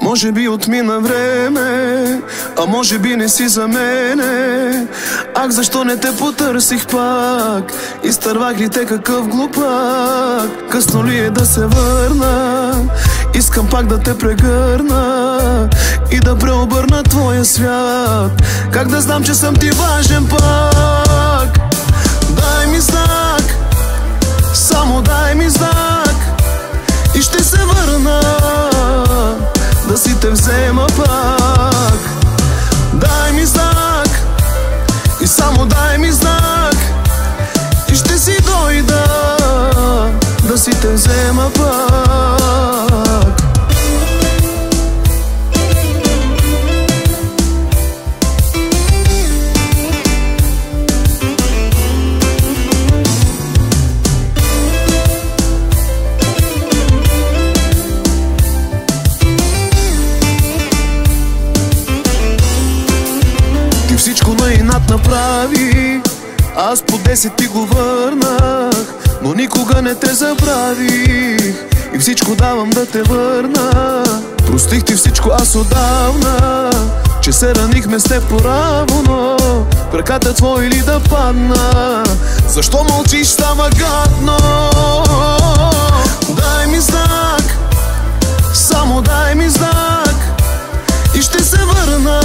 Може би отмина време, а може би не си за мене. Ах, защо не те потърсих пак? Изтървах ли те, какъв глупак? Късно ли е да се върна? Искам пак да те прегърна и да преобърна твоя свят. Как да знам, че съм ти важен пак? Дай ми знак, само дай ми знак и ще се върна да си те взема пак. Дай ми знак и само дай ми знак и ще си дойда да си те взема пак. Всичко на инат направи, аз по 10 ти го върнах, но никога не те забравих и всичко давам да те върна. Простих ти всичко аз отдавна, че се ранихме с теб по-раво, но краката твои ли да падна? Защо мълчиш, става гадно? Дай ми знак, само дай ми знак и ще се върна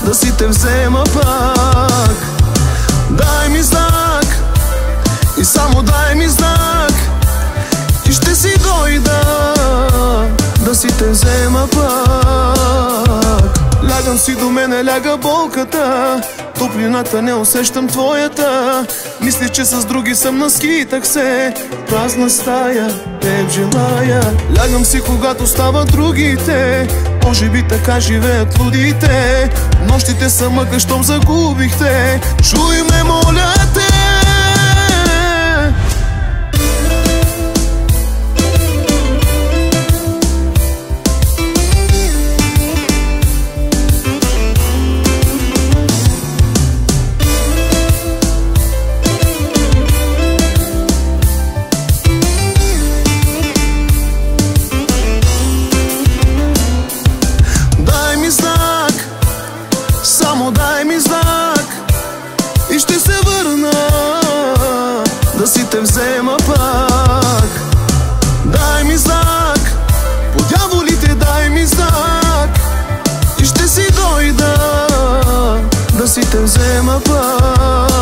да си те взема пак. Дай ми знак и само дай ми знак и ще си дойда да си те взема пак. Лягам си до мене, ляга болката, топлината не усещам твоята. Мисля, че с други съм на скитах се, празна стая, теб желая. Лягам си, когато стават другите, може би така живеят лудите. Нощите са мъка, щом загубихте. Чуй ме, моля те. Само дай ми знак и ще се върна да си те взема пак. Дай ми знак, по дяволите дай ми знак и ще си дойда да си те взема пак.